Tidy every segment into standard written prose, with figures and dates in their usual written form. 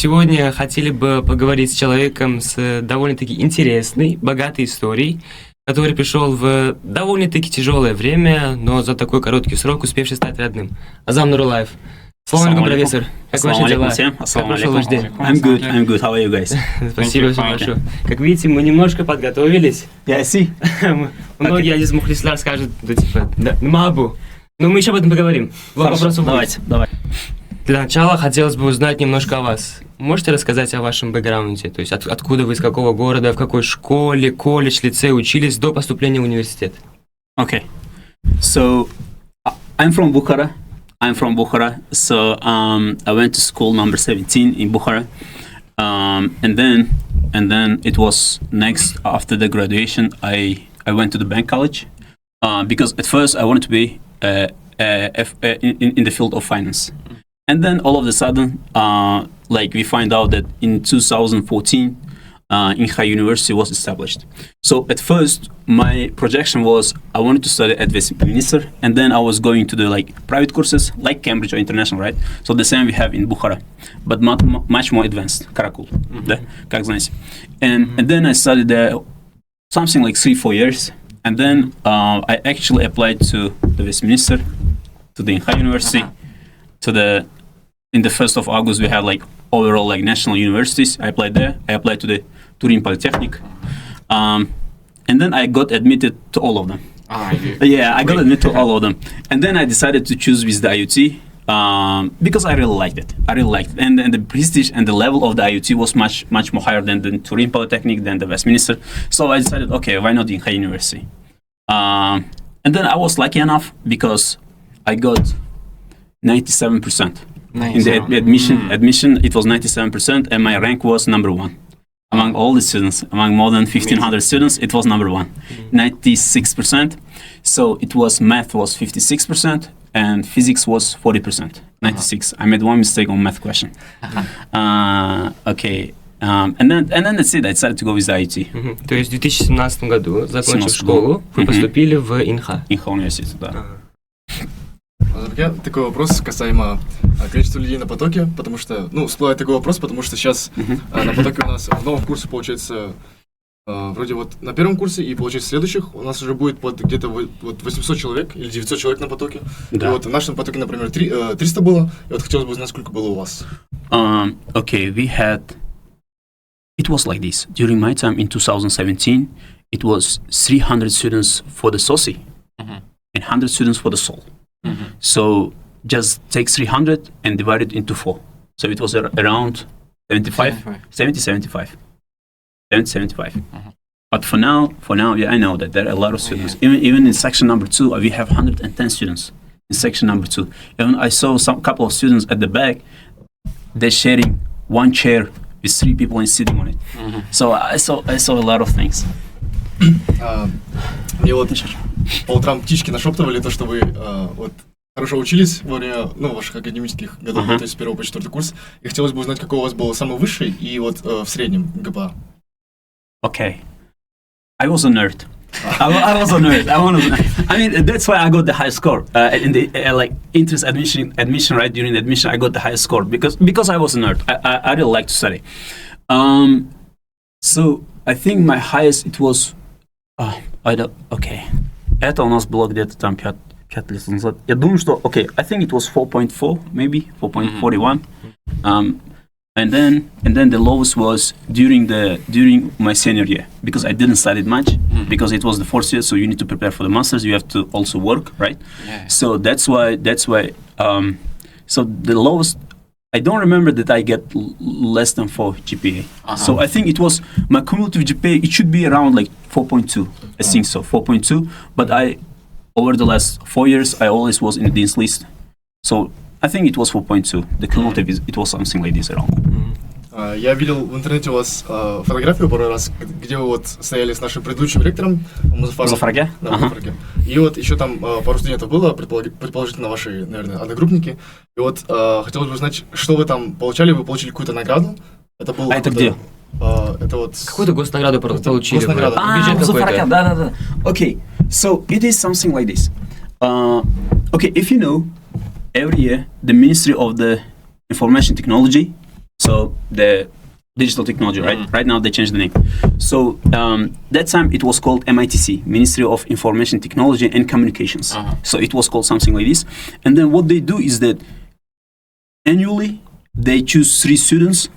Сегодня хотели бы поговорить с человеком с довольно-таки интересной, богатой историей, который пришел в довольно-таки тяжелое время, но за такой короткий срок успевший стать родным. Азам Нуруллаев. Салам алейкум, профессор. Как ваши дела? Как прошел ваш день? I'm good. How are you guys? Спасибо, все хорошо. Как видите, мы немножко подготовились. Yeah, I see. Многие из мухлислар скажут, да типа, да, мабу. Но мы еще об этом поговорим. Вопросов Давай. Для начала хотелось бы узнать немножко о вас. Можете рассказать о вашем бэкграунде? То есть откуда вы, из какого города, в какой школе, колледж, лицей учились до поступления в университет? Okay. So, I'm from Bukhara. So, I went to school number 17 in Bukhara. And then it was next after the graduation, I went to the bank college. Because at first I wanted to be in the field of finance. And then all of a sudden, we find out that in 2014, Inha University was established. So at first, my projection was I wanted to study at Westminster, and then I was going to do private courses like Cambridge or International, right? So the same we have in Bukhara, but much more advanced, Karakul, как знаете. And then I studied there something like 3-4 years, and then I actually applied to the Westminster, to the Inha University, in the 1st of August we had overall national universities. I applied there. I applied to the Turin Polytechnic, and then I got admitted to all of them. Yeah, I got admitted to all of them, and then I decided to choose with the IUT because I really liked it. And the prestige and the level of the IUT was much more higher than the Turin Polytechnic, than the Westminster. So I decided, okay, why not Inha University? And then I was lucky enough because I got 97%. In the admission, it was 97%, and my rank was number 1. Among all the students, among more than 1,500 students, it was number 1, 96%. So math was 56%, and physics was 40%, 96. I made one mistake on math question. Okay. And then that's it. I decided to go with the IIT. То есть в 2017 году, закончив школу, вы поступили в Инха. Инха университет, да. У меня такой вопрос касаемо количества людей на потоке, потому что, всплывает такой вопрос, потому что сейчас на потоке у нас в новом курсе, получается, вроде вот на первом курсе и, получается, в следующих у нас уже будет где-то 800 человек или 900 человек на потоке. Да. И вот в нашем потоке, например, 300 было, и вот хотелось бы узнать, сколько было у вас. Okay, it was like this. During my time in 2017, it was 300 students for the SOCI and 100 students for the SOL. So just take 300 and divide it into 4. So it was around 75. But for now, yeah, I know that there are a lot of students. Even in section number 2, we have 110 students in section number 2. Even I saw couple of students at the back, they're sharing one chair with 3 people sitting on it. So I saw a lot of things. Мне вот по утрам птички нашептывали то, что вы хорошо учились во время ваших академических годов, то есть с 1 по 4 курс. И хотелось бы узнать, какой у вас был самый высший и вот в среднем ГПА. Okay. I was a nerd. I was a nerd. I mean, that's why I got the highest score in the entrance admission. Right during the admission, I got the highest score because I was a nerd. I really like to study. So I think my highest it was. Okay. Это у нас было где-то там 5 лет назад. Я думаю, что, I think it was 4.4, maybe 4.41. And then the lowest was during my senior year because I didn't study much because it was the 4th year, so you need to prepare for the masters. You have to also work, right? Yeah. So that's why. So the lowest. I don't remember that I get less than 4 GPA. So I think it was my cumulative GPA. It should be around 4.2. I think so, 4.2. But over the last 4 years, I always was in the dean's list. So I think it was 4.2. The cumulative it was something like this around. Я видел в интернете у вас фотографию пару раз, где вы вот стояли с нашим предыдущим ректором Музафаром. Музафарге? Да, Музафарге. И вот еще там пару студентов было, предположительно ваши, наверное, одногруппники. И вот хотелось бы узнать, что вы там получали. Вы получили какую-то награду? Это было это где? Это вот... Какую-то госнаграду получили. Госнаграду. Музафарге, да. Okay, so it is something like this. Okay, if you know, every year the Ministry of the Information Technology So the digital technology, right? Right now they changed the name. So that time it was called MITC, Ministry of Information Technology and Communications. So it was called something like this. And then what they do is that annually they choose 3 students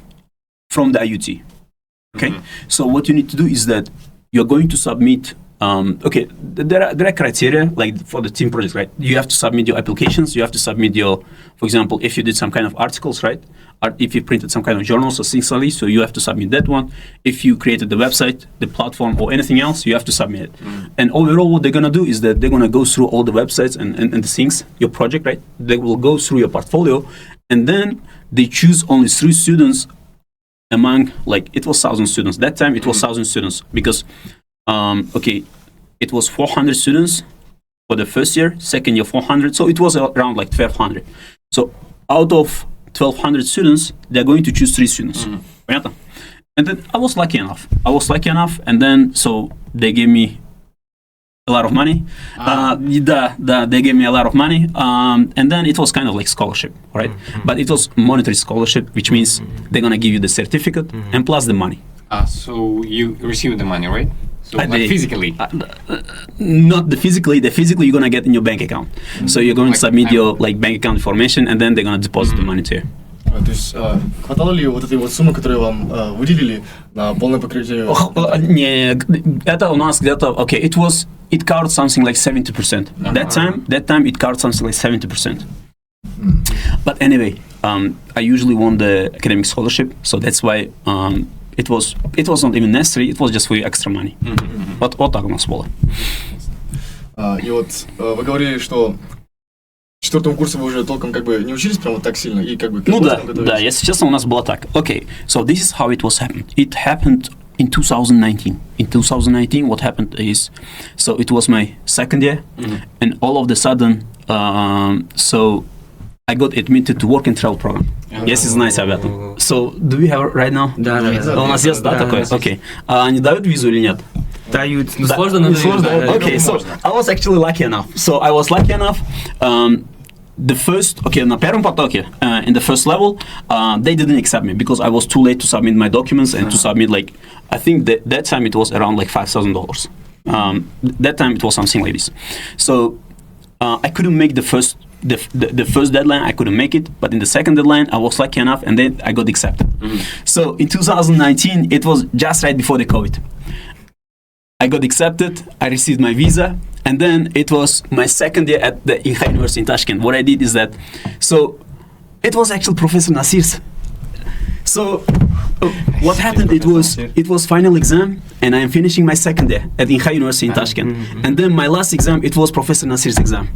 from the IUT. Okay. So what you need to do is that you're going to submit. There are criteria like for the team project, right? You have to submit your applications. You have to submit your, for example, if you did some kind of articles, right? Or if you printed some kind of journals or things like this, so you have to submit that one. If you created the website, the platform, or anything else, you have to submit it. And overall, what they're gonna do is that they're gonna go through all the websites and the things, your project, right? They will go through your portfolio, and then they choose only 3 students among, like, it was 1,000 students. That time it was 1,000 students because it was 400 students for the first year, second year 400, so it was around like 1,200. So out of 1,200 students, they're going to choose 3 students. Понятно? And then I was lucky enough. And then so they gave me a lot of money. They gave me a lot of money. And then it was kind of like scholarship, right? But it was monetary scholarship, which means they're gonna give you the certificate and plus the money. So you received the money, right? So like physically? Not the physically. The physically you're gonna get in your bank account. So you're going to submit your like bank account information, and then they're gonna deposit the money to you. То есть хватало ли вот этой вот суммы, которую вам выделили на полное покрытие? Не, это у нас где-то, it covered something like 70%. That time it covered something like 70%. But anyway, I usually won the academic scholarship, so that's why it was not even necessary. It was just for extra money. Вот так у нас было. И вот вы говорили, что в 4 курсе вы уже толком как бы не учились прям вот так сильно и как бы. Ну да, если честно, у нас было так. Okay, so this is how it was happened. It happened in 2019. In 2019, what happened is, so it was my second year, and all of a sudden, so I got admitted to work and travel program. Если знаете об этом. So, do we have it right now? Да. У нас есть, да, такое? Окей. Они дают визу или нет? Дают. Ну, сложно, но дают. Okay, so I was actually lucky enough. The first, на первом потоке, in the first level, they didn't accept me because I was too late to submit my documents and to submit like, I think that time it was around like $5,000. That time it was something like this. So I couldn't make the first deadline. I couldn't make it, but in the second deadline I was lucky enough, and then I got accepted. So in 2019, it was just right before the COVID. I got accepted. I received my visa. And then it was my second year at the University in Tashkent. What I did is that, so it was actually Professor Nasir's. So what happened? It was final exam, and I am finishing my second year at University in Tashkent. And then my last exam, it was Professor Nasir's exam.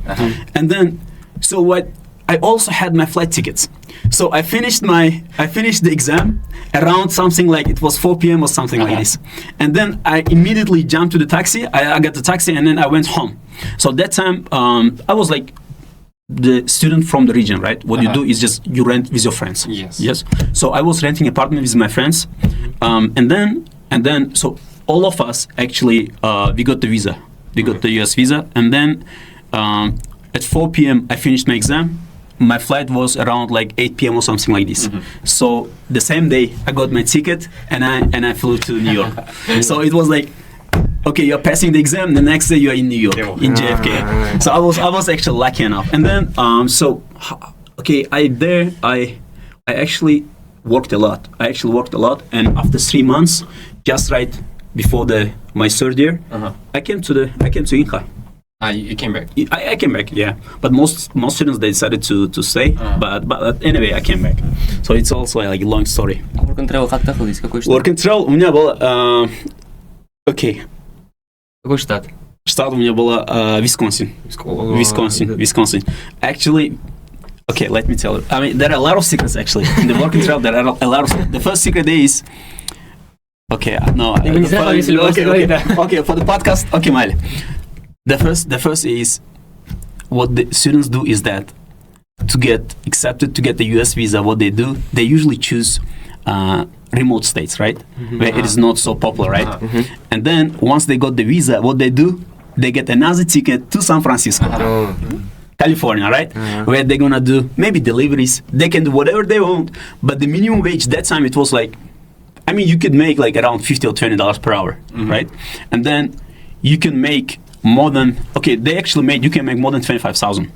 And then, so what? I also had my flight tickets. So I finished the exam around something like, it was 4 p.m. or something like this. And then I immediately jumped to the taxi. I got the taxi, and then I went home. So that time, I was like the student from the region, right? What you do is just you rent with your friends. Yes. So I was renting an apartment with my friends. And then, so all of us actually, we got the visa. We got the US visa. And then at 4 p.m. I finished my exam. My flight was around like 8 p.m. or something like this. So the same day I got my ticket and I flew to New York. So it was like, okay, you're passing the exam. The next day you're in New York, in JFK. So I was actually lucky enough. And then I actually worked a lot. And after 3 months, just right before my third year, I came to Inha. You came back? I came back, yeah. But most students, they decided to stay. But anyway, I came back. So it's also like a long story. Work and travel как находились? Какой штат? Work and travel у меня было... Какой штат? Штат у меня было Wisconsin. Wisconsin. Actually, okay, let me tell you. I mean, there are a lot of secrets actually. In the work and travel, there are a lot of... The first secret is... Okay, no. Okay, for the podcast, okay, Mali. The first is what the students do is that to get accepted to get the US visa, what they do, they usually choose remote states, right? Where it is not so popular, right? And then once they got the visa, what they do, they get another ticket to San Francisco. California, right? Where they're gonna do maybe deliveries. They can do whatever they want, but the minimum wage that time it was like, I mean, you could make like around $50 or $20 per hour, right? And then you can make more than you can make more than 25,000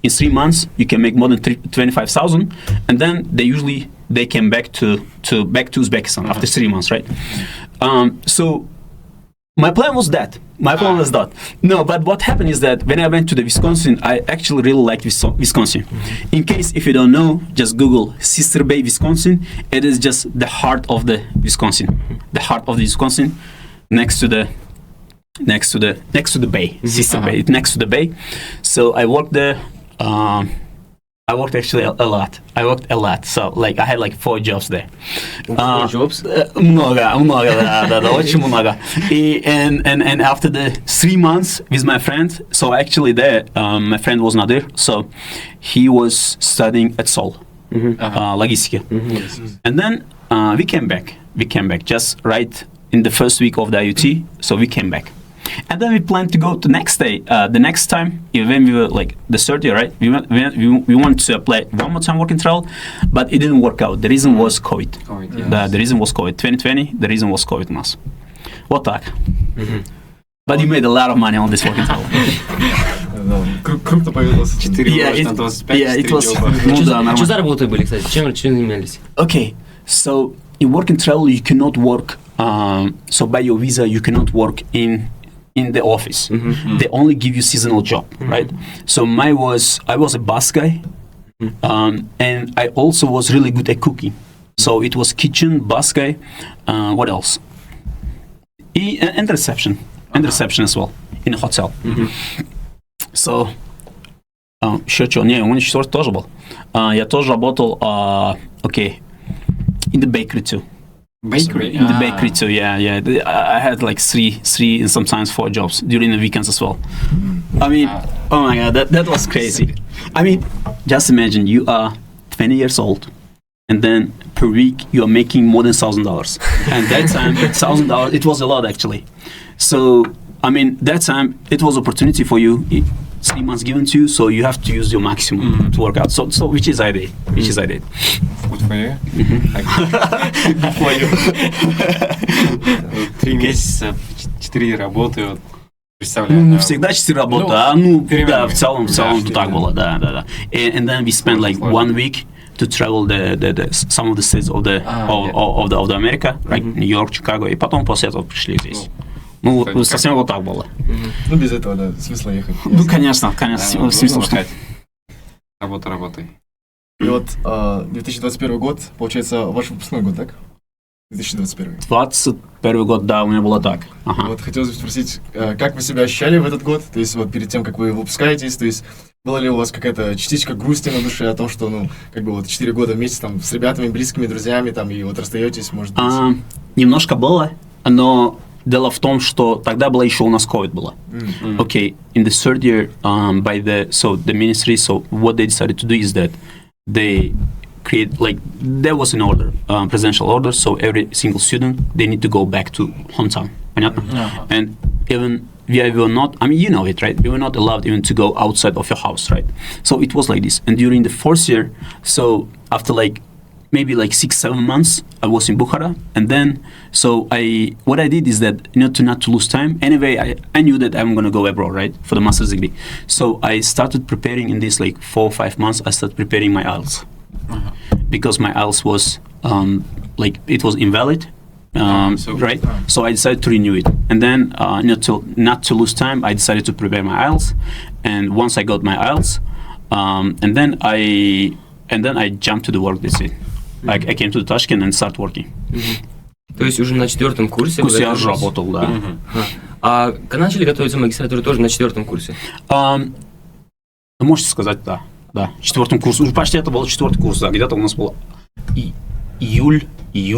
in 3 months. You can make more than 25,000, and then they came back to Uzbekistan after 3 months, right? So my plan was that. No, but what happened is that when I went to the Wisconsin, I actually really liked Wisconsin. In case if you don't know, just Google Sister Bay, Wisconsin. It is just the heart of the Wisconsin. The heart of the Wisconsin, next to the bay, Sister Bay, next to the bay. So I worked there. I worked actually a lot. So like I had like 4 jobs there. 4 jobs? Много, да, очень много. And after the 3 months with my friend, so actually there, my friend was not there, so he was studying at Seoul, logistica. And then we came back just right in the first week of the IUT, so we came back. And then we planned to go the next day. The next time, when we were like the third year, right? We wanted to apply one more time work and travel, but it didn't work out. The reason was COVID. The reason was COVID. 2020. The reason was COVID mass. Вот так. But you made a lot of money on this work and travel. Крупно повезло. 4 умножить на 25, it was. Что за работы были, кстати? Чем занимались? Okay, so in work and travel you cannot work. So by your visa you cannot work in the office. They only give you seasonal job, right? So I was a bus guy, and I also was really good at cooking. So it was kitchen, bus guy, what else? And reception as well in a hotel. So еще что? Не, у меня четвертый тоже был. Я тоже работал, in the bakery too. Bakery? In the bakery too, yeah. I had like three and sometimes 4 jobs during the weekends as well. I mean, oh my God, that was crazy. I mean, just imagine you are 20 years old, and then per week you are making more than $1,000. And that time, $1,000, it was a lot actually. So, I mean, that time it was opportunity for you. 3 months given to you, so you have to use your maximum to work out. So which is I did. Good for you. For you. 3 месяца, 4 работы, вот, представляю. Не всегда 4 работы, да, в целом так было, да. And then we spent like 1 week to travel the some of the states of the America, like New York, Chicago, и потом после этого пришли здесь. Ну, совсем вот так было. Ну, без этого, да, смысла ехать. Ну, конечно, смысл, что... Работай. И вот 2021 год, получается, ваш выпускной год, так? 2021. 21 год, да, у меня было так. Вот хотелось бы спросить, как вы себя ощущали в этот год? То есть вот перед тем, как вы выпускаетесь, то есть была ли у вас какая-то частичка грусти на душе о том, что, ну, как бы вот 4 года вместе там с ребятами, близкими, друзьями, там, и вот расстаетесь, может быть? Немножко было, но... Дело в том, что тогда была еще у нас COVID было. Okay, in the third year, the ministry, so what they decided to do is that they create, like, there was an order, presidential order, so every single student, they need to go back to hometown. Понятно? And even we were not, I mean, you know it, right? We were not allowed even to go outside of your house, right? So it was like this. And during the 4th year, so after like maybe like 6-7 months, I was in Bukhara, and then what I did is that not to lose time. Anyway, I knew that I'm gonna go abroad, right, for the master's degree. So I started preparing in this like 4 or 5 months. I started preparing my IELTS because my IELTS was like it was invalid, right? So I decided to renew it, and then not to lose time, I decided to prepare my IELTS. And once I got my IELTS, and then I jumped to the work. That's it. Like I came to Tashkent and started working. То есть уже на 4-м курсе? Я уже работал, да. А начали готовиться в магистратуре тоже на 4-м курсе? Можете сказать, да. 4-м курсе. Уже почти это был 4-й курс, да. Где-то у нас было июль,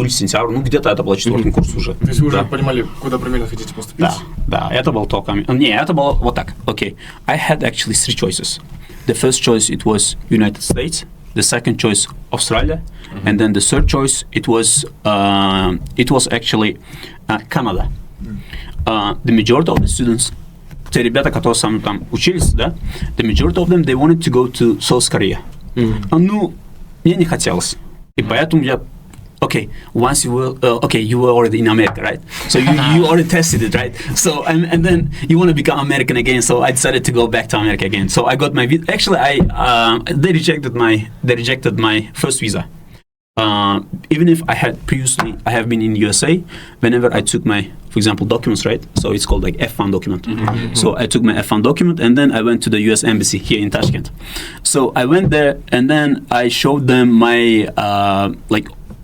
сентябрь, ну где-то это был 4-й курс уже. То есть вы уже понимали, куда примерно хотите поступить? Да, это был только... Не, это было вот так. Okay. I had actually 3 choices. The first choice, it was United States. The second choice, Australia, and then the third choice, it was actually Canada. The majority of the students, те ребята, которые со мной там учились, да, the majority of them, they wanted to go to South Korea. Ну, мне не хотелось. И поэтому я okay, once you were you were already in America, right? So you already tested it, right? So and then you want to become American again. So I decided to go back to America again. So I got my visa. Actually, they rejected my first visa. Even if I have been in USA. Whenever I took my, for example, documents, right? So it's called like F1 document. So I took my F1 document and then I went to the US embassy here in Tashkent. So I went there and then I showed them my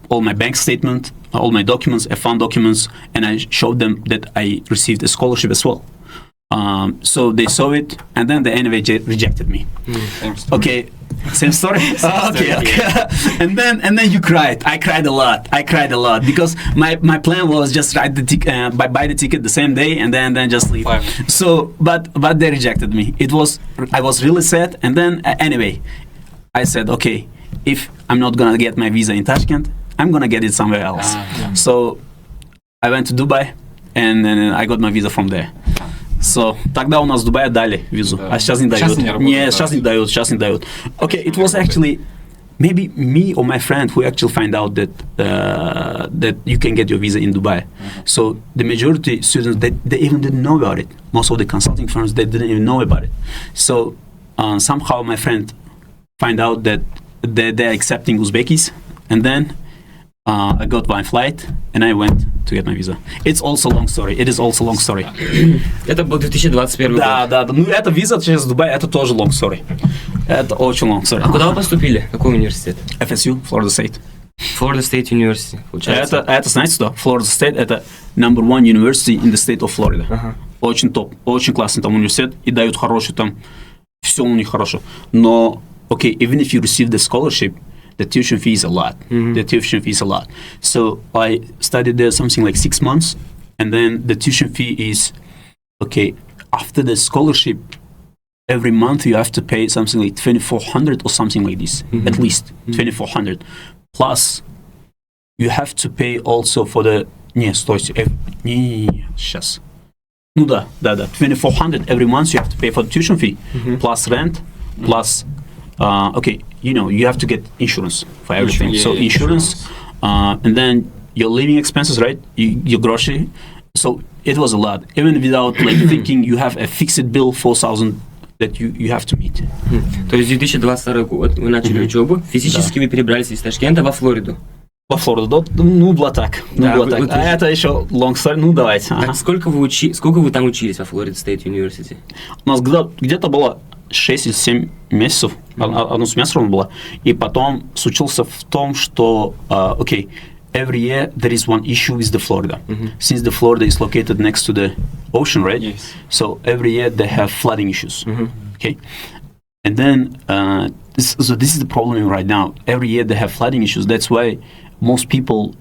all my bank statement, all my documents, F1 documents, and I showed them that I received a scholarship as well. So they saw it, and then they anyway rejected me. Okay, same story. Okay. and then you cried. I cried a lot because my plan was just buy the ticket the same day and then just leave. So but they rejected me. I was really sad, and then anyway, I said, okay, if I'm not gonna get my visa in Tashkent, I'm gonna get it somewhere else. So I went to Dubai, and then I got my visa from there. So тогда у нас в Дубае дали визу, а сейчас не дают. Сейчас не дают. Okay, it was actually maybe me or my friend who actually find out that you can get your visa in Dubai. So the majority students they even didn't know about it. Most of the consulting firms they didn't even know about it. So somehow my friend find out that they're accepting Uzbekis, and then I got my flight and I went to get my visa. It's also long story. It is also long story. Это был 2021 год. Да. Ну, эта виза через Дубай, это тоже long story. Это очень long story. А куда вы поступили? Какой университет? FSU, Florida State. Florida State University, получается. Это знаете что? Florida State это number one university in the state of Florida. Очень топ, очень классный там университет. И дают хороший там, все у них хорошо. Но, okay, even if you receive the scholarship, the tuition fee is a lot. The tuition fee is a lot. So I studied there something like 6 months, and then the tuition fee is, okay, after the scholarship, every month you have to pay something like 2,400 or something like this, at least 2,400. Plus, you have to pay also for the... сейчас. Ну да, 2,400 every month you have to pay for the tuition fee, plus rent, plus... okay, you have to get insurance for everything. Insurance, and then your living expenses, right? Your grocery. So it was a lot. Even without thinking, you have a fixed bill 4,000 that you have to meet. То есть 2022 год вы начали учебу, физически вы перебрались из Ташкента во Флориду. Во Флориду, ну, было так. А это еще long story, ну, давайте. Сколько вы там учились во Florida State University? У нас где-то было 6 или 7 месяцев, одно семестр было, и потом случился в том, что, okay, every year there is one issue with the Florida. Since the Florida is located next to the ocean, right? Yes. So every year they have flooding issues. Okay, and then this is the problem right now. Every year they have flooding issues. That's why most people,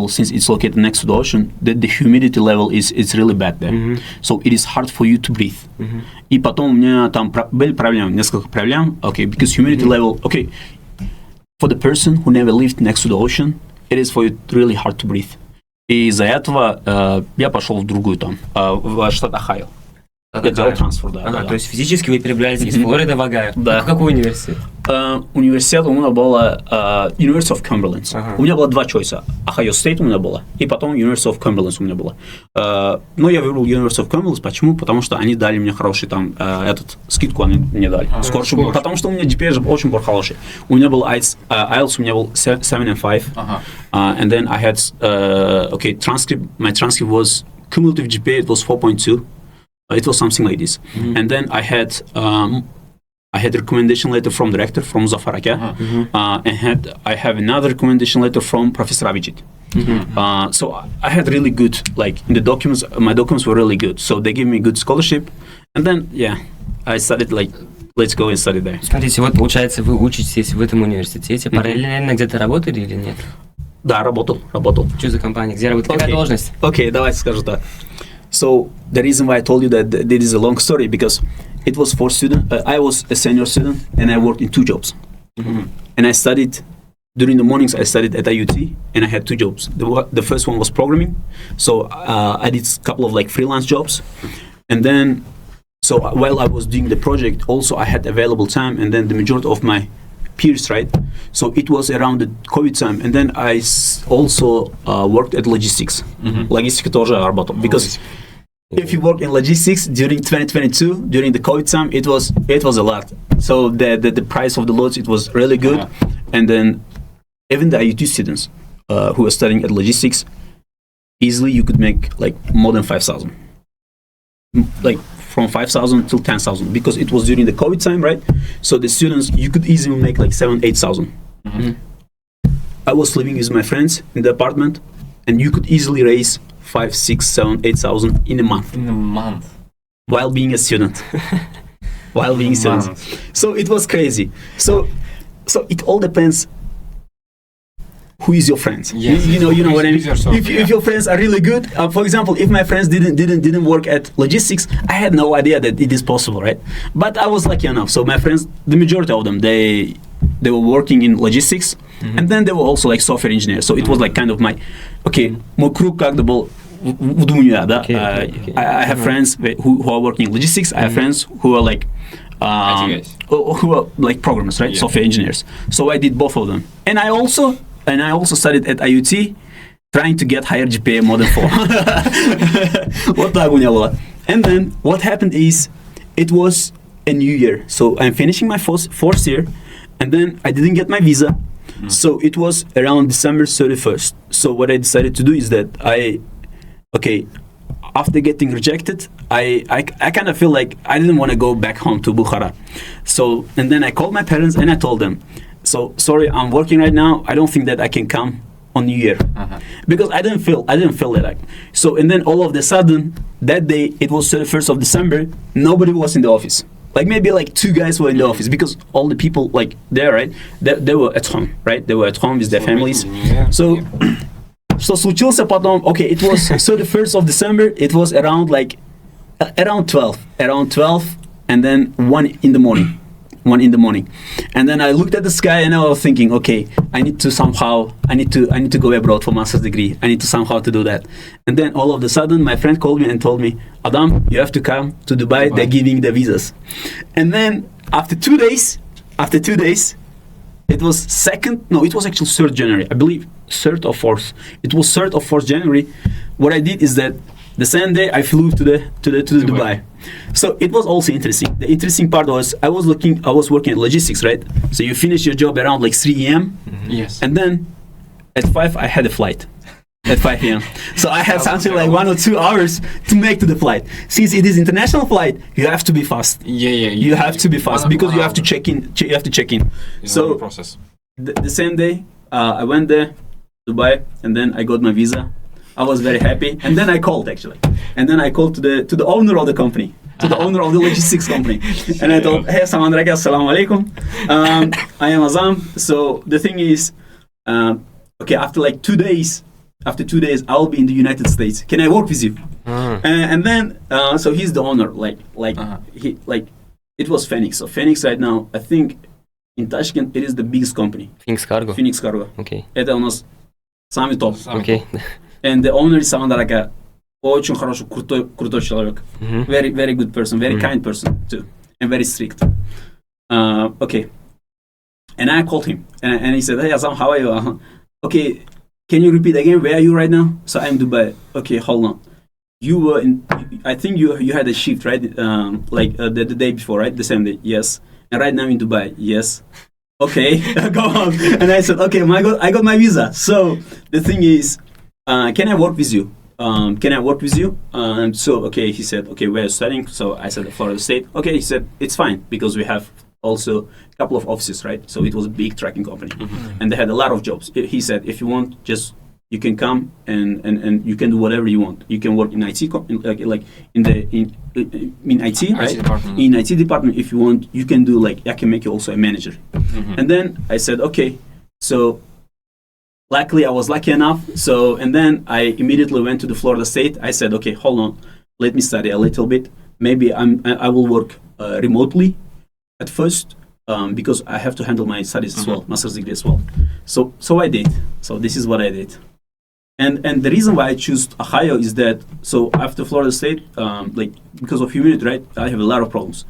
since it's located next to the ocean, the humidity level is really bad there. So it is hard for you to breathe. И потом у меня там были проблемы, несколько проблем. Okay, because humidity level, okay, for the person who never lived next to the ocean, it is for you really hard to breathe. И из-за этого я пошел в другую там, в штат Ohio. Я делал трансфер, да. То есть физически вы перебрались из Флориды в Огайо. Да. Какой университет? Университет у меня было University of Cumberland. У меня было два чойса. Ohio State у меня было, и потом University of Cumberland у меня было. Но я выбрал University of Cumberland. Почему? Потому что они дали мне хороший там, скидку они мне дали. Потому что у меня GPA же очень был хороший. У меня был IELTS, у меня был 7.5. And then I had, okay, transcript, my transcript was, cumulative GPA, it was 4.2. It was something like this. And then I had recommendation letter from director, from Muzaffar Aka, and I have another recommendation letter from Professor Abhijit. So I had really good, like in the documents, my documents were really good. So they gave me good scholarship, and then I started like, let's go and study there. Смотрите, вот получается, вы учитесь в этом университете, параллельно где-то работали или нет? Да, работал. Что за компания? Где работали? Какая должность? Окей, давайте скажу так. So the reason why I told you that this is a long story, because it was for students. I was a senior student and I worked in 2 jobs. And I studied, during the mornings I studied at IUT and I had 2 jobs. The first one was programming. So I did a couple of like freelance jobs. And then So while I was doing the project, also I had available time, and then the majority of my peers, right? So it was around the COVID time, and then I also worked at logistics. Логистика тоже работал, because if you work in logistics during 2022, during the COVID time, it was a lot. So the price of the loads, it was really good, and then even the IUT students who are studying at logistics, easily you could make like more than 5,000, like from 5,000 till 10,000, because it was during the COVID time, right? So the students, you could easily make like 7,000-8,000. I was living with my friends in the apartment, and you could easily raise 5, 6, 7, 8,000 in a month. In a month. While being a student. While being a student. So it was crazy. So it all depends who is your friends. Yes. You know what I mean? Yourself, If your friends are really good, for example, if my friends didn't work at logistics, I had no idea that it is possible, right? But I was lucky enough. So my friends, the majority of them, they were working in logistics, and then they were also like software engineers. So it was like kind of my, мой круг как бы был в двух, да? I have friends who are working in logistics. I have friends who are like who are like programmers, right? Software engineers. So I did both of them, and I also studied at IUT, trying to get higher GPA more than 4. Вот так у меня было. And then what happened is, it was a new year. So I'm finishing my fourth year, and then I didn't get my visa. So it was around December 31st. So what I decided to do is that after getting rejected, I kind of feel like I didn't want to go back home to Bukhara. So, and then I called my parents and I told them, so sorry, I'm working right now. I don't think that I can come on New Year, because I didn't feel that. So, and then all of a sudden, that day, it was 31st of December, nobody was in the office. Like maybe like 2 guys were in the office, because all the people like there, right? They were at home, right? They were at home with their families. So случился потом, it was 31st of December, it was around 12, and then 1 in the morning. And then I looked at the sky and I was thinking, I need to go abroad for master's degree. I need to somehow to do that. And then all of a sudden, my friend called me and told me, Adam, you have to come to Dubai. They're giving the visas. And then after 2 days, it was actually 3rd January. I believe 3rd or 4th. It was 3rd or 4th January. What I did is that the same day I flew to Dubai. So it was also interesting. The interesting part was I was working at logistics, right? So you finish your job around like 3 a.m. Yes. And then at 5 I had a flight. At 5 a.m. So I had something like 1 or 2 hours to make to the flight. Since it is international flight, you have to be fast. You have to be fast because you have to check in. So process. The same day I went there, Dubai, and then I got my visa. I was very happy, and then I called to the owner of the company, to the owner of the logistics company, and I told, hey, assalamu alaikum, I am Azam. So the thing is, after like 2 days, I will be in the United States. Can I work with you? And then so he's the owner, it was Phoenix. So Phoenix right now, I think in Tashkent it is the biggest company. Phoenix Cargo. Okay. Это у нас самый топ. Okay. And the owner is someone like очень хороший, крутой человек. Very, very good person, very kind person too, and very strict. And I called him, and he said, hey Azam, how are you? Can you repeat again? Where are you right now? So I'm in Dubai. Okay, hold on. You were I think you had a shift, right? The day before, right? The same day, yes. And right now in Dubai, yes. Okay, go on. And I said, okay, I got my visa. So the thing is, can I work with you? He said, where are you studying? So I said, Florida State. Okay, he said, it's fine, because we have also a couple of offices, right? So it was a big trucking company, and they had a lot of jobs. He said, if you want, you can come and you can do whatever you want. You can work in IT, in IT, right? Department. In IT department, if you want, you can do I can make you also a manager. And then I said, okay. So luckily, I was lucky enough. So, and then I immediately went to the Florida State. I said, okay, hold on, let me study a little bit. Maybe I will work remotely at first, because I have to handle my studies as well, master's degree as well. So I did. So this is what I did. And the reason why I choose Ohio is that, so after Florida State, like because of humidity, right, I have a lot of problems.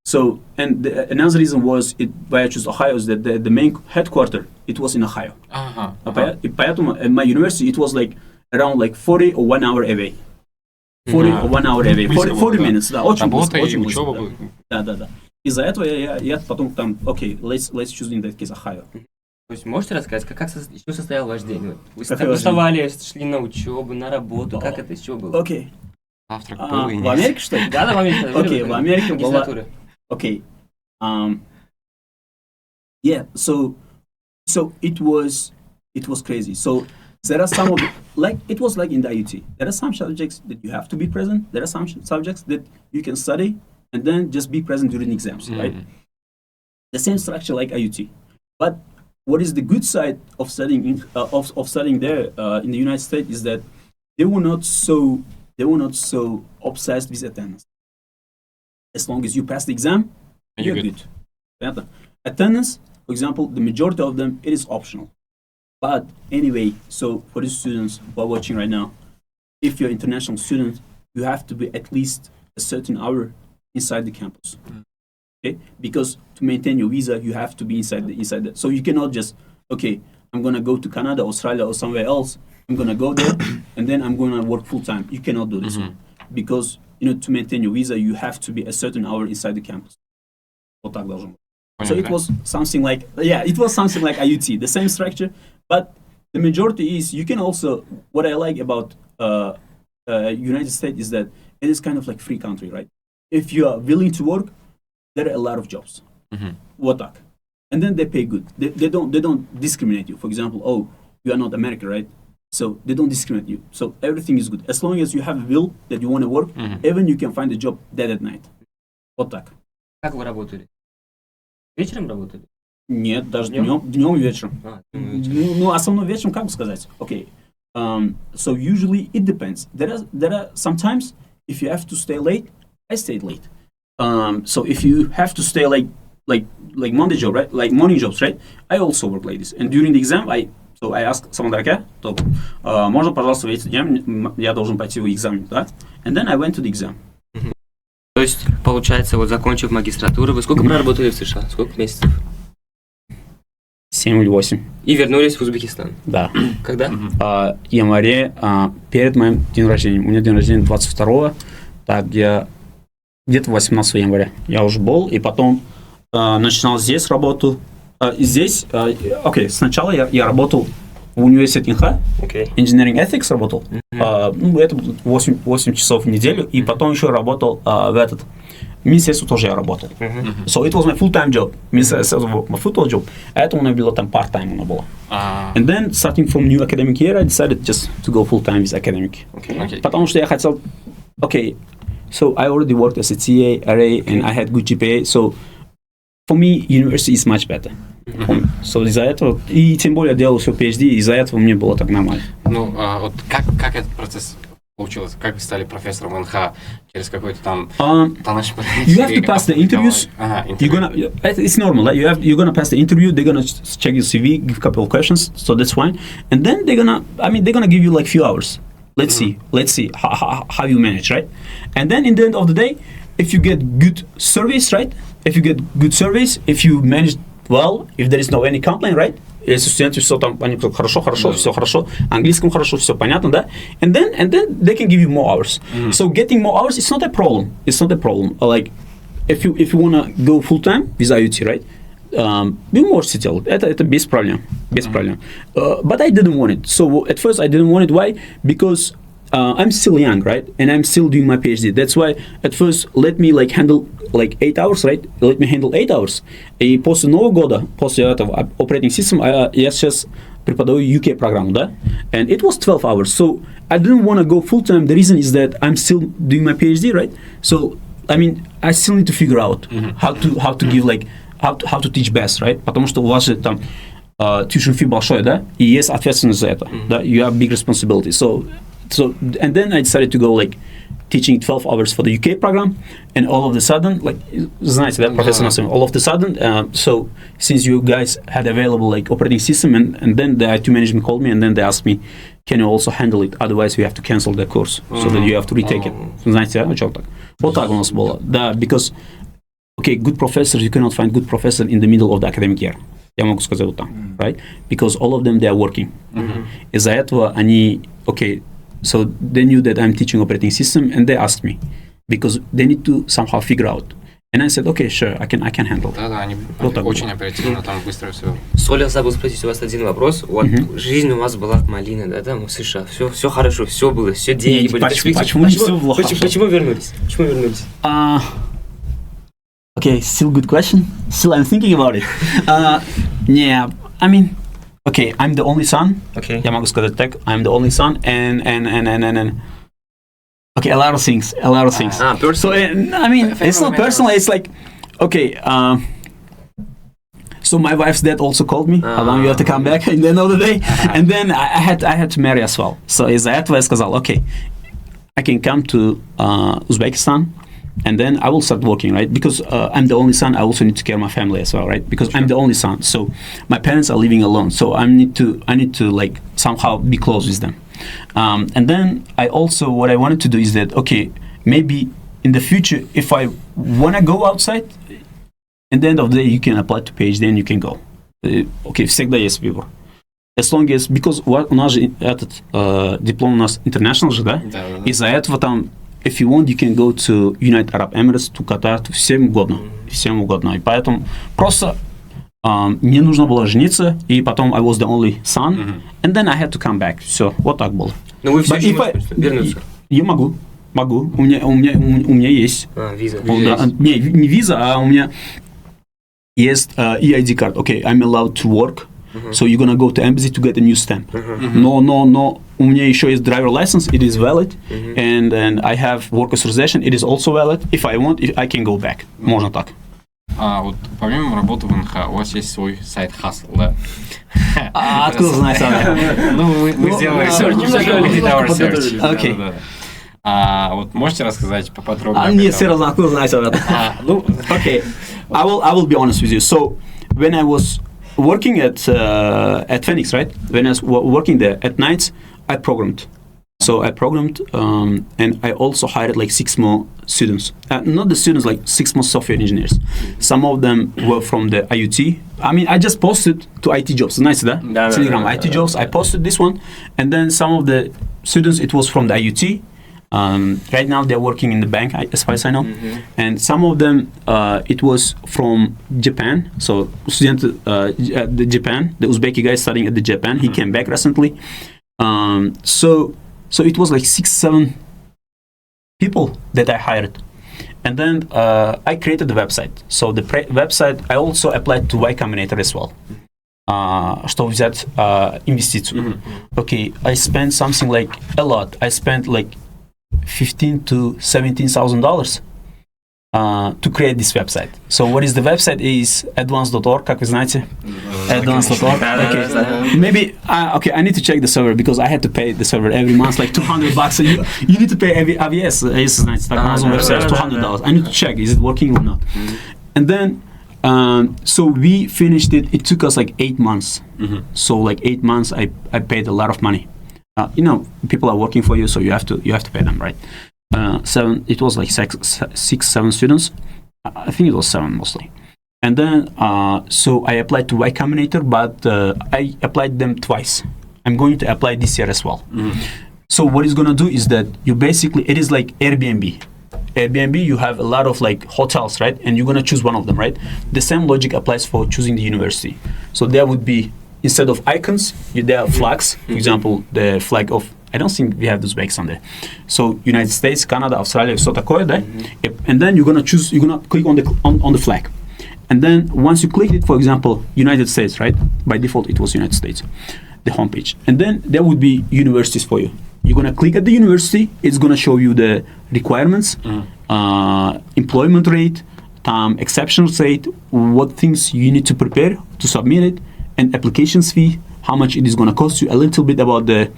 So, and another reason was why I chose Ohio is that the main headquarter, it was in Ohio. Поэтому my university, it was like around like 40 or 1 hour away. 40 or 1 hour away. 40 minutes, да, очень близко. Очень близко, да. Из-за этого я потом там, окей, let's choose in that case Ohio. То есть можете рассказать, как еще состоял ваш день? Вот, вы вставали, шли на учебу, на работу, как это, из чего было? Окей. Завтрак был и В Америке, что ли? Да, в Америке. Окей, в Америке была... Okay. Yeah. So it was crazy. So there are some of it was like in the IUT. There are some subjects that you have to be present. There are some subjects that you can study and then just be present during exams, right? The same structure like IUT. But what is the good side of studying of studying there in the United States is that they were not so obsessed with attendance. As long as you pass the exam, you're good. Attendance, for example, the majority of them, it is optional. But anyway, so for the students who are watching right now, if you're an international student, you have to be at least a certain hour inside the campus. Okay? Because to maintain your visa, you have to be inside the. So you cannot just, okay, I'm gonna go to Canada, Australia, or somewhere else. I'm gonna go there, and then I'm gonna work full time. You cannot do this one because to maintain your visa, you have to be a certain hour inside the campus. So it was something like, IUT, the same structure, but the majority is, you can also, what I like about United States is that it is kind of like free country, right? If you are willing to work, there are a lot of jobs. And then they pay good. They don't discriminate you. For example, oh, you are not American, right? So they don't discriminate you. So everything is good. As long as you have a will that you want to work, even you can find a job dead at night. Вот так. Как вы работали? Вечером работали? Нет, даже днем и вечером. Ну, основном вечером, как бы сказать? Okay. So usually it depends. There are sometimes if you have to stay late, I stayed late. So if you have to stay like Monday job, right? Like morning jobs, right? I also work like this. And during the exam, So I asked someone like, можно, пожалуйста, в эти дни я должен пойти в экзамен, да? And then I went to the exam. То есть, получается, вот закончив магистратуру, вы сколько проработали в США? Сколько месяцев? 7 или 8. И вернулись в Узбекистан? Да. Когда? В январе, перед моим днем рождения. У меня день рождения 22-го, так где-то 18 января я уже был, и потом начинал здесь работу. Здесь, сначала я работал в университете ИНХА, Engineering Ethics работал, это 8 часов в неделю, и потом еще работал в министерство тоже я работал. So it was my full-time job, министерство my full-time job, а это у меня было там part-time у меня было. And then, starting from new academic year, I decided just to go full-time with academic. Потому что я хотел, so I already worked as a TA, RA, and I had good GPA, so for me, university is much better. So из-за этого, и тем более делал все PhD, из-за этого мне было так нормально. Ну, вот как этот процесс получилось? Как вы стали профессором НХ через какой-то там... You have to pass the interviews. It's normal. Like you're gonna pass the interview. They're gonna check your CV, give a couple of questions. So that's fine. And then they're gonna give you like few hours. Let's see how you manage, right? And then in the end of the day, if you get good surveys, right? If you manage well, if there is no any complaint, right? Если студенты все там, они хорошо, все хорошо, английском хорошо, все понятно, да? And then they can give you more hours. So getting more hours, it's not a problem. Like, if you wanna go full time with IUT, right? Вы можете делать. Это без проблем. But I didn't want it. So at first I didn't want it. Why? Because I'm still young, right? And I'm still doing my PhD. That's why at first let me handle 8 hours, right? Let me handle 8 hours. И после Нового года, после этого operating system, я сейчас преподаю UK программу, да? And it was 12 hours. So I didn't want to go full time. The reason is that I'm still doing my PhD, right? So I still need to figure out how to give how to teach best, right? Потому что у вас же там tuition fee большой, да? И есть ответственность за это, да? You have big responsibility. So and then I decided to go teaching 12 hours for the UK program, and all of a sudden, like, знаете, да, профессор Назым, all of a sudden, so since you guys had available like operating system, and then the IT management called me, and then they asked me, can you also handle it? Otherwise, we have to cancel the course, so that you have to retake it. Знаете, о чем так? Вот так у нас было. Да, because, okay, good professors, you cannot find good professor in the middle of the academic year. Я могу сказать вот так, right? Because all of them, they are working. Из-за этого они, okay, so they knew that I'm teaching operating system, and they asked me because they need to somehow figure out. And I said, okay, sure, I can handle. Да, они Вот так очень было. оперативно там быстро все. Соля, забыл спросить у вас один вопрос. Вот жизнь у вас была малина, да, там в США. Все хорошо, все было, все деньги были. Почему не все было хорошо? Почему вернулись? Почему вернулись? Okay, still good question. Still, I'm thinking about it. Yeah, I mean, okay, I'm the only son. Okay. Я могу сказать так. I'm the only son, and okay, a lot of things. Personal. So, I mean, it's not personal. It's like, okay, so my wife's dad also called me. Azam, you have to come back in the end of the day. And then I had to marry as well. So из-за этого я сказал, okay, I can come to Uzbekistan, and then I will start working, right? Because I'm the only son, I also need to care my family as well, right? Because I'm the only son, so my parents are living alone. So I need to like somehow be close with them. And then what I wanted to do is that, okay, maybe in the future, if I want to go outside, at the end of the day, you can apply to PhD and you can go. Okay, всегда есть выбор. As long as, because у нас же этот диплом у нас international же, да? Из-за этого там, if you want, you can go to United Arab Emirates, to Qatar, to всем угодно. И поэтому просто мне нужно было жениться, и потом I was the only son, and then I had to come back. Все, вот так было. Но вы все еще можете вернуться? Я могу. У меня есть. Виза. Не виза, а у меня есть EID card. Okay, I'm allowed to work. So you're gonna go to embassy to get a new stamp. No. У меня еще есть driver license. It is valid, and I have work authorization. It is also valid. If I want, I can go back. Можно так. Вот помимо работы в НХ, у вас есть свой сайт Hustle, да? Откуда знаете? Мы сделали research. Окей. Вот можете рассказать поподробнее? Нет, серьезно, откуда знаете об этом? Okay, I will be honest with you. So when I was working at Phoenix, right? When I was working there at nights, I programmed. So I programmed, and I also hired like 6 more students. Not the students, like 6 more software engineers. Some of them were from the IoT. I mean, I just posted to IT jobs. Nice, да? Telegram IT jobs. I posted this one, and then some of the students, it was from the IoT. Right now they're working in the bank, as far as I know. And some of them, it was from Japan. So the Japan, the Uzbeki guy studying at the Japan, he came back recently. So it was like 6-7 people that I hired. And then I created the website. So the website, I also applied to Y Combinator as well. Чтобы взять инвестицию. Okay, I spent something like a lot. I spent like $15,000 to $17,000 to create this website. So what is the website is advanced.org, как вы знаете. Advanced.org. Okay. Maybe okay, I need to check the server because I had to pay the server every month like $200. So you need to pay every AWS. Если знаете, так Amazon website $200. I need to check is it working or not. And then so we finished it. It took us like 8 months. So like 8 months, I paid a lot of money. You know, people are working for you, so you have to pay them, right? 7. It was like 6-7 students. I think it was 7 mostly. And then so I applied to Y Combinator, but I applied them twice. I'm going to apply this year as well. So what it's gonna do is that you basically, it is like Airbnb. Airbnb, you have a lot of like hotels, right? And you're gonna choose one of them, right? The same logic applies for choosing the university. So there would be, instead of icons, there are flags. For example, the flag of, I don't think we have Uzbekistan there. So United States, Canada, Australia, все такое, да? And then you're gonna click on the flag. And then once you click it, for example, United States, right? By default, it was United States, the homepage. And then there would be universities for you. You're gonna click at the university. It's gonna show you the requirements, employment rate, exceptions rate, what things you need to prepare to submit it, and applications fee, how much it is gonna cost you, a little bit about the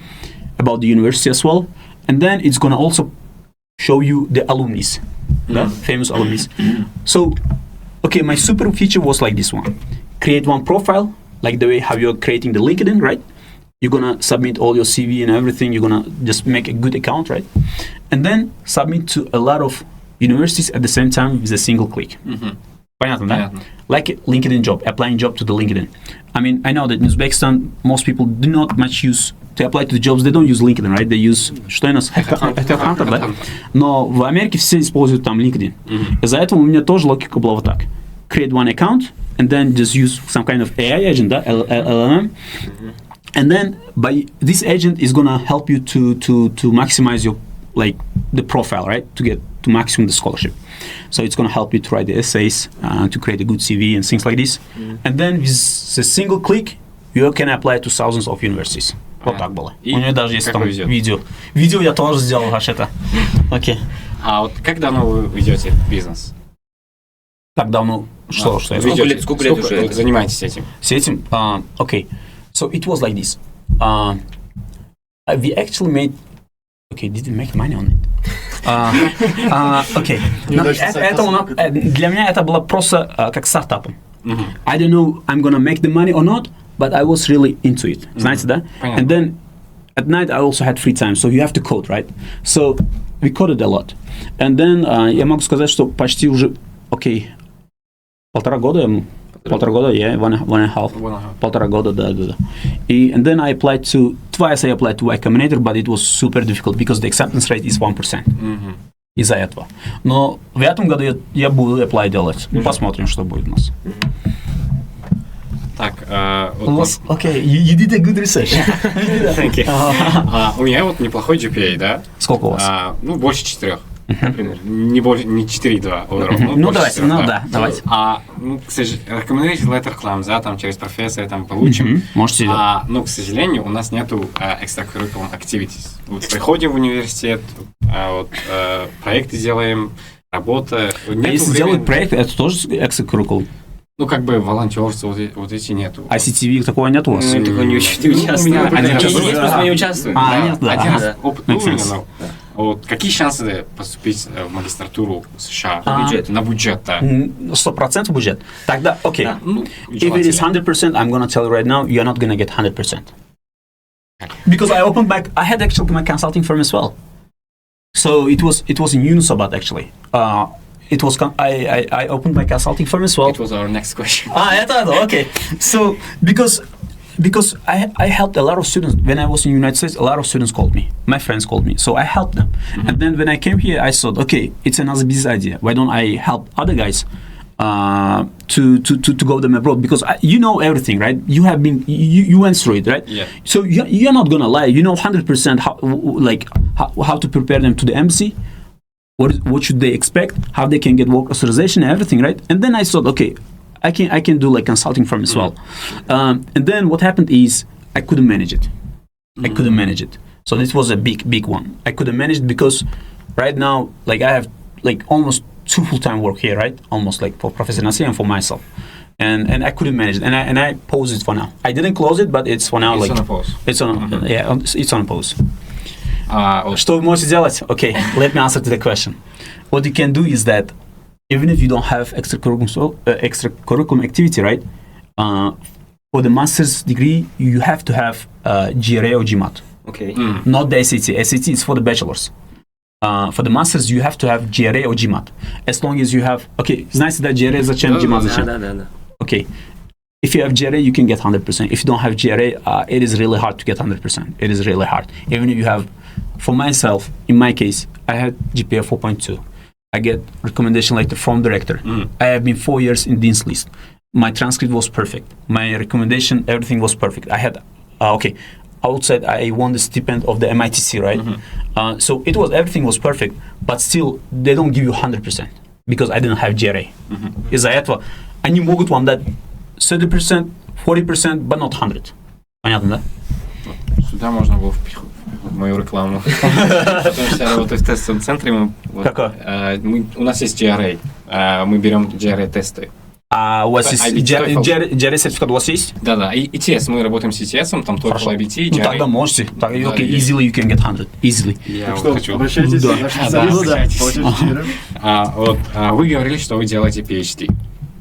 university as well. And then it's gonna also show you the alumnis, the famous alumnis. So, okay, my super feature was like this one. Create one profile, like the way how you're creating the LinkedIn, right? You're gonna submit all your CV and everything. You're gonna just make a good account, right? And then submit to a lot of universities at the same time with a single click. Понятно, да? Like a LinkedIn job, applying job to the LinkedIn. I mean, I know that in Uzbekistan, most people do not much use, to apply to the jobs, they don't use LinkedIn, right? They use, что у нас? Headhunter, да? Но в Америке все используют там LinkedIn. Из-за этого у меня тоже логика была вот так. Create one account, and then just use some kind of AI agent, да? LLM. And then by this agent is gonna help you to maximize your, like, the profile, right? To get to maximum the scholarship. So it's gonna help you to write the essays, to create a good CV and things like this. And then with a single click, you can apply to thousands of universities. Вот так было. У меня даже есть там видео. Видео я тоже сделал, вообще-то. Окей. А вот как давно вы ведете бизнес? Как давно? Что я Сколько лет уже вот занимаетесь этим? С этим? Okay. So it was like this. We actually made... Okay, didn't make money on it. Okay. Для меня это было просто как стартапом. I don't know I'm gonna make the money or not, but I was really into it. Знаете, да? And then at night I also had free time, so you have to code, right? So we coded a lot. And then я могу сказать, что почти уже, полтора года, yeah, one and a half. Полтора года, да. And then I applied twice I applied to Y Combinator, but it was super difficult because the acceptance rate is 1%. Из-за этого. Но в этом году я буду apply делать. Посмотрим, что будет у нас. Так, Okay, you did a good research. Thank you. У меня вот неплохой GPA, да? Сколько у вас? Больше 4. Например, не 4,2 overall. Ну, давайте, давайте. К сожалению, recommendation letter claims, да, там через профессора там получим. Можете делать. Но, к сожалению, у нас нету extracurricular activities. Вот приходим в университет, проекты делаем, работа. Если делать проекты, это тоже extracurricular? Ну, как бы волонтерство вот эти нету. А CTV такого нет у вас? Мы такого не участвуем. Просто мы не участвуем. Нет, да. Один раз опыт именно. Вот какие шансы поступить в магистратуру США на бюджет? 100% бюджет. Тогда, окей. If it is 100%, I'm gonna tell you right now, you're not gonna get 100%. Because I had actually my consulting firm as well. So it was in Yunusobad actually. I opened my consulting firm as well. It was our next question. Okay. So because I helped a lot of students when I was in the United States. A lot of students called me. My friends called me, so I helped them. And then when I came here, I thought, okay, it's another business idea. Why don't I help other guys to go them abroad? Because you know everything, right? You have been you went through it, right? Yeah. So you're not gonna lie. You know 100% how to prepare them to the embassy. What should they expect? How they can get work authorization and everything, right? And then I thought, okay, I can do like consulting firm as well. And then what happened is I couldn't manage it. So this was a big one. I couldn't manage it because right now, like I have like almost 2 full-time work here, right? Almost like for Professor Nasir and for myself. And I couldn't manage it. And I paused it for now. I didn't close it, but it's for now. It's like, on a pause. It's on a pause. Что вы можете делать? Okay, let me answer to the question. What you can do is that even if you don't have extracurriculum activity, right? For the master's degree, you have to have GRE or GMAT. Okay. Not the SAT. SAT is for the bachelors. For the masters, you have to have GRE or GMAT. As long as you have... Okay, знаете, да, GRE зачем, GMAT зачем? Да. Okay. If you have GRE, you can get 100%. If you don't have GRE, it is really hard to get 100%. It is really hard. Even if you have... For myself, in my case, I had GPA 4.2. I get recommendation letter from director. I have been 4 years in Dean's List. My transcript was perfect. My recommendation, everything was perfect. I had... outside, I won the stipend of the MITC, right? So everything was perfect, but still, they don't give you 100% because I didn't have GRE. Из-за этого они могут вам дать 30%, 40%, but not 100%. Понятно, да? Сюда можно было впихнуть мою рекламу. Потому что я работаю в тестовом центре. Какой? У нас есть GRE. Мы берем GRE-тесты. А у вас есть TOEFL. GRE сертификат у вас есть? Да, и TS, мы работаем с TS, там TOEFL, IBT, Ну GRE. тогда можете. Так, Да, okay, есть. easily you can get 100. Easily. Я Что, вот хочу. обращайтесь, Да. наш Да, специалист, обращайтесь. получайте четверо. Вы говорили, что вы делаете PhD,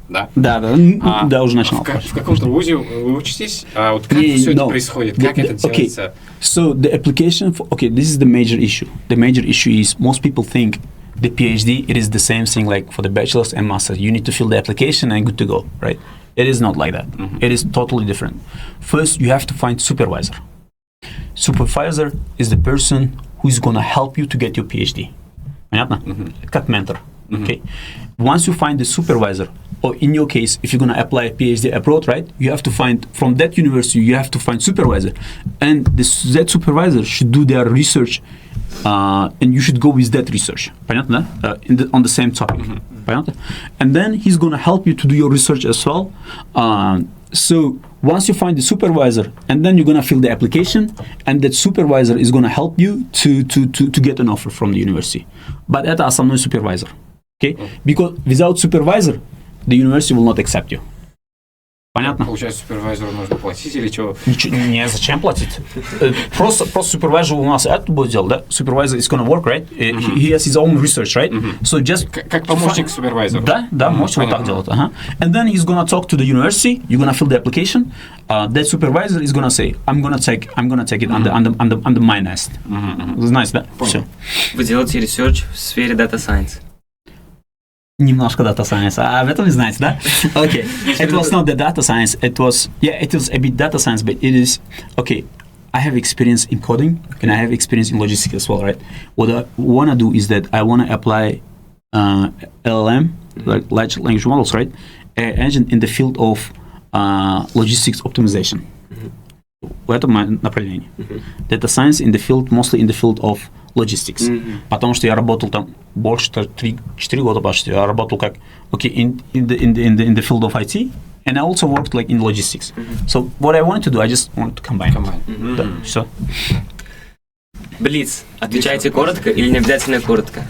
да? Да, уже начинал. В каком-то вузе вы учитесь? Вот как все это происходит? Как это делается? So the application this is the major issue. The major issue is most people think the PhD, it is the same thing like for the bachelor's and master's. You need to fill the application and good to go, right? It is not like that. It is totally different. First, you have to find supervisor. Supervisor is the person who is going to help you to get your PhD. Понятно? Как ментор. Okay. Once you find the supervisor, or in your case, if you're going to apply a PhD abroad, right, you have to find, from that university, you have to find supervisor. And that supervisor should do their research, and you should go with that research. Понятно? On the same topic. Понятно? And then he's going to help you to do your research as well. So once you find the supervisor, and then you're going to fill the application, and that supervisor is going to help you to get an offer from the university. But это основной supervisor. Okay? Because without supervisor, the university will not accept you. Понятно? Получается, супервайзеру нужно платить или что? Ничего, не, зачем платить? Просто супервайзер у нас это будет делать, да? Supervisor is gonna work, right? He has his own research, right? So just... Как помощник супервайзеру? Да, можете вот так делать. And then he's gonna talk to the university, you're gonna fill the application, that supervisor is gonna say, I'm gonna take it under my nest. Знаете, да? Все. Вы делаете research в сфере data science. Немножко data science. Об этом вы знаете, да? Okay. It was not the data science. It was a bit data science, but it is, okay, I have experience in coding and I have experience in logistics as well, right? What I want to do is that I want to apply LLM, like large language models, right? Engine in the field of logistics optimization. В этом мое направление. Data science mostly in the field of logistics. Потому что я работал там больше 3-4 года почти. Я работал как in the field of IT, and I also worked like in logistics. So what I wanted to do, I just wanted to combine. Да, все. Блиц. Отвечайте коротко или не обязательно коротко?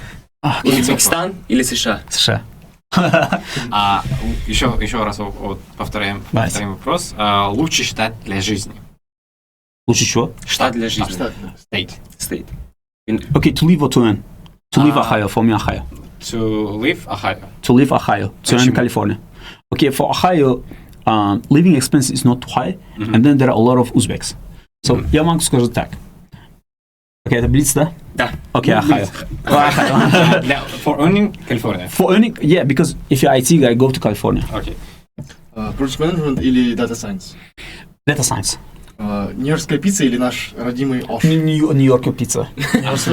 Узбекистан или США? США. Еще раз повторяем вопрос. Лучший штат для жизни? Лучше чего? Штат для жизни. State. Okay, to live or to earn? To live Ohio, for me Ohio. To live Ohio. To live Ohio, to earn California. Okay, for Ohio, living expense is not too high, and then there are a lot of Uzbeks. So я могу сказать так. Okay, это Блиц, да? Да. Okay, Ohio. For earning, California. For earning, yeah, because if you're IT guy, go to California. Okay. Project management или data science? Data science. Нью-йоркская пицца или наш родимый Ош? Нью-Йоркская пицца. Osh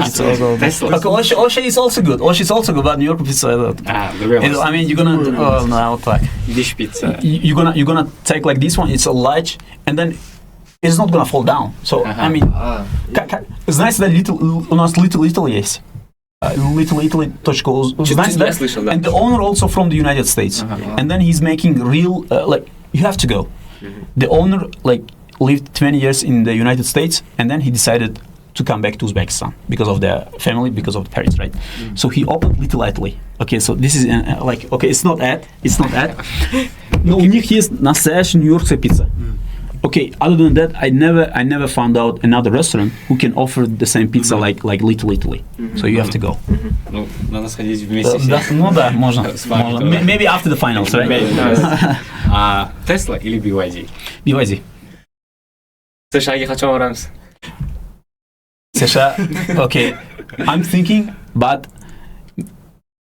is also good. Osh is also good, but New York pizza. I mean, you're gonna вот так. Dish pizza. You're gonna take like this one. It's a large, and then it's not gonna fall down. So I mean, знаете, да, у нас Little есть. Little.uz. Знаете, да? Я слышал, да. And the owner also from the United States. And then he's making real like you have to go. The owner like lived 20 years in the United States, and then he decided to come back to Uzbekistan because of their family, because of the parents, right? So he opened Little Italy. Okay, so this is it's not ad. Но у них есть настоящая нью-йоркская пицца. Okay, other than that, I never found out another restaurant who can offer the same pizza like Little Italy. So you have to go. Ну, надо сходить вместе. Ну да, можно. Maybe after the finals, right? Tesla или BYD? BYD. США ехать чем Рамс? США, okay. I'm thinking, but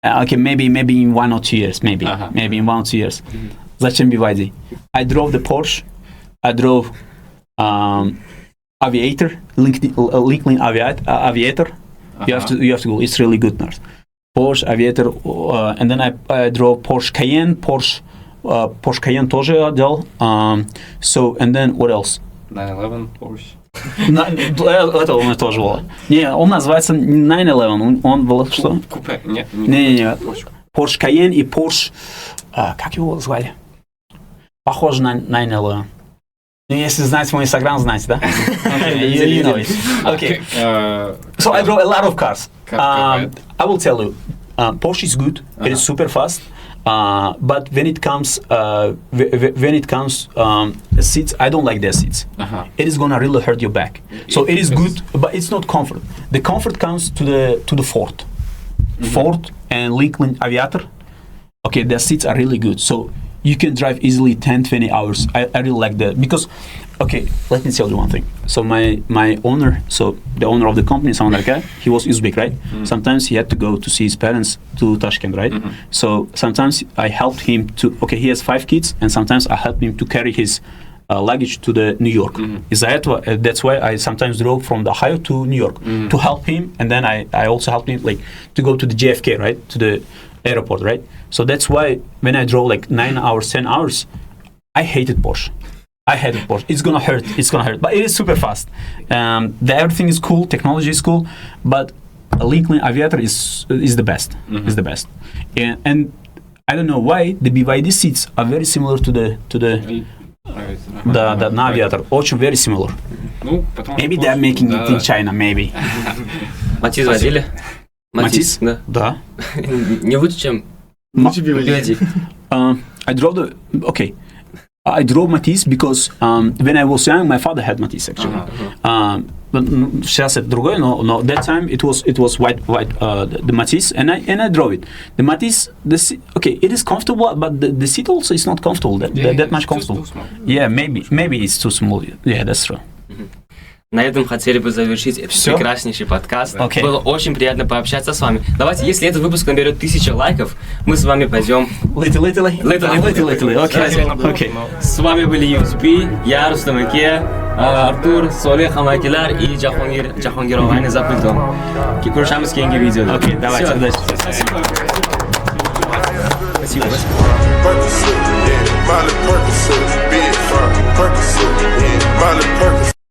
okay, maybe in 1 or 2 years, maybe in 1 or 2 years. Зачем BYD? I drove the Porsche. I drove Aviator, LinkedIn Aviator. You have to go. It's really good. Porsche Aviator, and then I drove Porsche Cayenne. Porsche Cayenne тоже я делал. So and then what else? 911 Porsche. Это он тоже был. Не, он называется 911. Он был что? Купе? Нет. Не. Porsche Cayenne и Porsche. Как его звали? Похоже на 911. Если знаете мой Instagram, знаете, да? Okay, you know it. Okay. So I drove a lot of cars. I will tell you, Porsche is good. It is super fast. But when it comes seats, I don't like their seats. It is gonna really hurt your back. So it is good, but it's not comfort. The comfort comes to the Ford, Ford and Lincoln Aviator. Okay, their seats are really good. So you can drive easily 10-20 hours. I really like that because, okay, let me tell you one thing. So my owner, so the owner of the company, he was Uzbek, right? Sometimes he had to go to see his parents to Tashkent, right? So sometimes I helped him to, okay, he has 5 kids, and sometimes I helped him to carry his luggage to the New York. That's why I sometimes drove from the Ohio to New York to help him, and then I also helped him like to go to the JFK, right? To the airport, right? So that's why when I drove like 9 hours, 10 hours, I hated Porsche. It's gonna hurt. But it is super fast. Everything is cool. Technology is cool. But a Lincoln Aviator is the best. Is the best. And I don't know why the BYD seats are very similar to the Aviator. Очень very similar. Maybe they are making it in China. Maybe. Матиз водили? Матиз? Да. Не лучше, чем BYD. I drove Matisse because when I was young, my father had Matisse actually. But сейчас это другое, но that time it was white the Matisse, and I drove it. The Matisse, it is comfortable, but the seat also is not comfortable that much comfortable. Yeah, maybe it's too small. Yeah, that's true. На этом хотели бы завершить этот прекраснейший подкаст. Было очень приятно пообщаться с вами. Давайте, если этот выпуск наберет 1000 лайков, мы с вами пойдем... Little. Okay. С вами были USP, я Рустам Аке, Артур, Солех, Амакилар и Джахангир Овайны за пультом. Көрüşеміз кейінгі видеода. Окей, давайте, удачи. Спасибо. Percocet, yeah, Miley Percocet, big fun. Percocet, yeah, Miley Percocet.